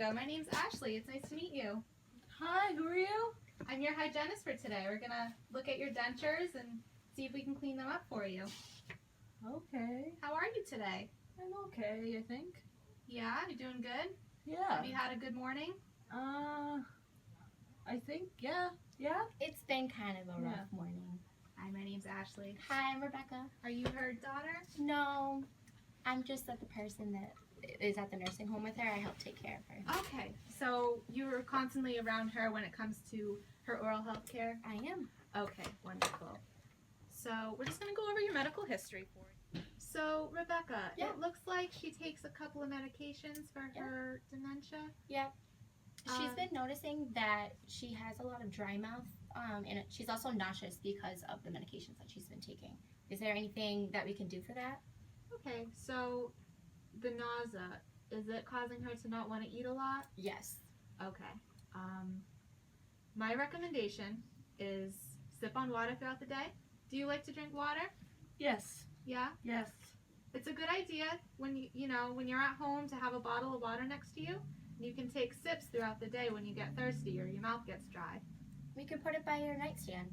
Rico. My name's Ashley. It's nice to meet you. Hi, who are you? I'm your hygienist for today. We're going to look at your dentures and see if we can clean them up for you. Okay. How are you today? I'm okay, I think. Yeah? You doing good? Yeah. Have you had a good morning? I think, yeah. Yeah? It's been kind of a rough morning. Hi, my name's Ashley. Hi, I'm Rebecca. Are you her daughter? No, I'm just the person that is at the nursing home with her. I help take care of her. Okay. So you're constantly around her when it comes to her oral health care? I am. Okay, wonderful. So we're just going to go over your medical history for you. So, Rebecca, Yeah. it looks like she takes a couple of medications for her dementia. Yeah. She's been noticing that she has a lot of dry mouth, and she's also nauseous because of the medications that she's been taking. Is there anything that we can do for that? Okay, so the nausea, is it causing her to not want to eat a lot? Yes. Okay. My recommendation is sip on water throughout the day. Do you like to drink water? Yes. Yeah? Yes. It's a good idea when when you're at home to have a bottle of water next to you. You can take sips throughout the day when you get thirsty or your mouth gets dry. We could put it by your nightstand.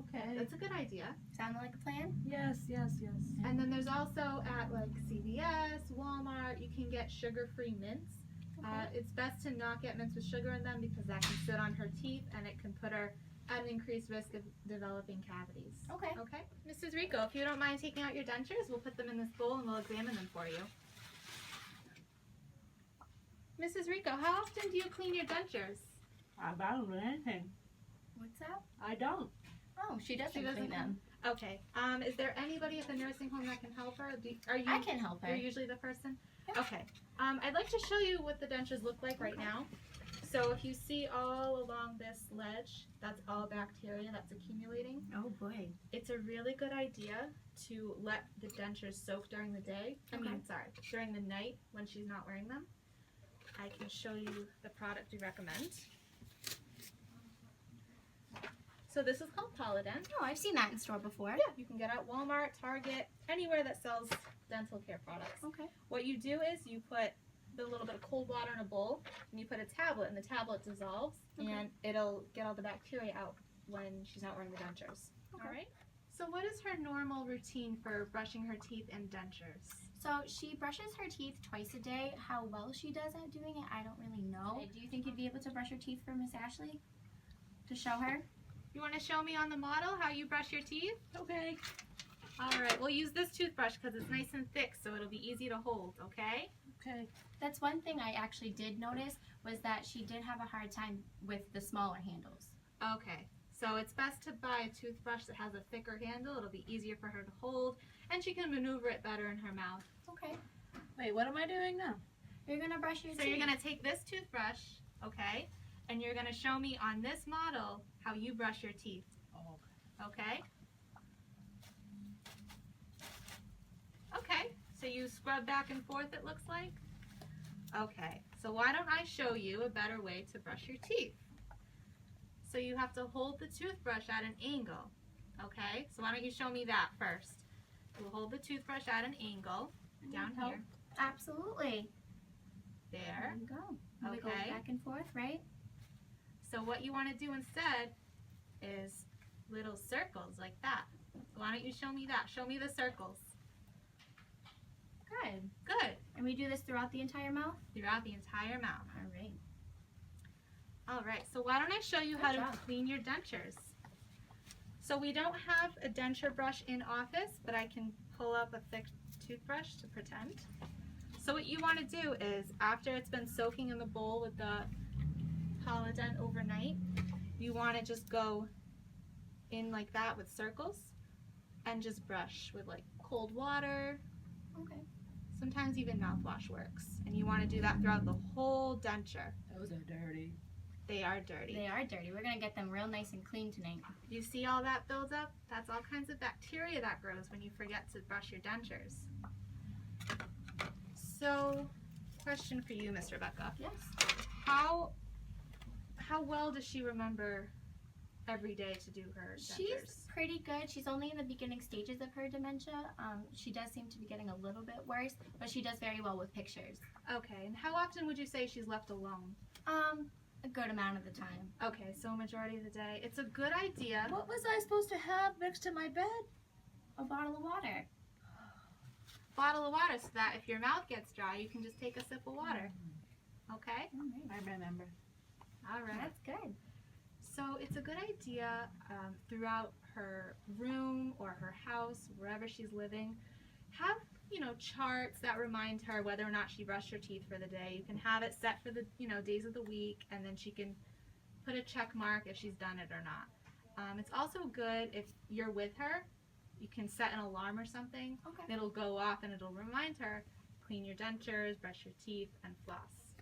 Okay. That's a good idea. Sound like a plan? Yes, yes, yes. And then there's also at like CVS, Walmart, you can get sugar-free mints. Okay. It's best to not get mints with sugar in them because that can sit on her teeth and it can put her at an increased risk of developing cavities. Okay. Okay? Mrs. Rico, if you don't mind taking out your dentures, we'll put them in this bowl and we'll examine them for you. Mrs. Rico, how often do you clean your dentures? I don't do anything. What's that? I don't. Oh, she doesn't, She doesn't clean them. Okay. Is there anybody at the nursing home that can help her? Are you? I can help her. You're usually the person? Yeah. Okay. I'd like to show you what the dentures look like right now. So if you see all along this ledge, that's all bacteria that's accumulating. Oh boy. It's a really good idea to let the dentures soak during the day. During the night when she's not wearing them. I can show you the product we recommend. So this is called Polydent. Oh, I've seen that in store before. Yeah, you can get at Walmart, Target, anywhere that sells dental care products. Okay. What you do is you put the little bit of cold water in a bowl, and you put a tablet, and the tablet dissolves, and it'll get all the bacteria out when she's not wearing the dentures. Okay. All right? So what is her normal routine for brushing her teeth and dentures? So she brushes her teeth twice a day. How well she does at doing it, I don't really know. Do you think you'd be able to brush her teeth for Miss Ashley? To show her? You want to show me on the model how you brush your teeth? Okay. All right, we'll use this toothbrush because it's nice and thick, so it'll be easy to hold, okay? Okay. That's one thing I actually did notice was that she did have a hard time with the smaller handles. Okay, so it's best to buy a toothbrush that has a thicker handle. It'll be easier for her to hold, and she can maneuver it better in her mouth. Okay. Wait, what am I doing now? You're going to brush your teeth. So you're going to take this toothbrush, okay, and you're going to show me on this model how you brush your teeth, Oh, okay? Okay, so you scrub back and forth, it looks like? Okay, so why don't I show you a better way to brush your teeth? So you have to hold the toothbrush at an angle, okay? So why don't you show me that first? We'll hold the toothbrush at an angle, down help? here, Absolutely. there. There you go. Wiggle Okay. back and forth, right? So what you want to do instead is little circles like that. So why don't you show me that? Show me the circles. Good. Good. And we do this throughout the entire mouth? Throughout the entire mouth. All right. All right, so why don't I show you how Good to job. clean your dentures? So we don't have a denture brush in office, but I can pull up a thick toothbrush to pretend. So what you want to do is, after it's been soaking in the bowl with the Polydent overnight, you want to just go in like that with circles and just brush with like cold water. Okay. Sometimes even mouthwash works. And you want to do that throughout the whole denture. those are dirty. They are dirty. They are dirty. We're going to get them real nice and clean tonight. You see all that build up? That's all kinds of bacteria that grows when you forget to brush your dentures. So, question for you, Miss Rebecca. Yes. How well does she remember every day to do her dentures? She's pretty good. She's only in the beginning stages of her dementia. She does seem to be getting a little bit worse, but she does very well with pictures. Okay, and how often would you say she's left alone? A good amount of the time. Okay, so majority of the day. It's a good idea. What was I supposed to have next to my bed? A bottle of water. Bottle of water so that if your mouth gets dry, you can just take a sip of water. Okay? I remember. All right. That's good. So it's a good idea throughout her room or her house, wherever she's living, have, charts that remind her whether or not she brushed her teeth for the day. You can have it set for the, days of the week, and then she can put a check mark if she's done it or not. It's also good if you're with her. You can set an alarm or something. Okay. It'll go off and it'll remind her, clean your dentures, brush your teeth, and floss.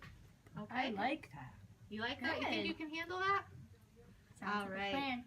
Okay? I like that. You like that? You Good. think you can handle that? Sounds All like a right. plan.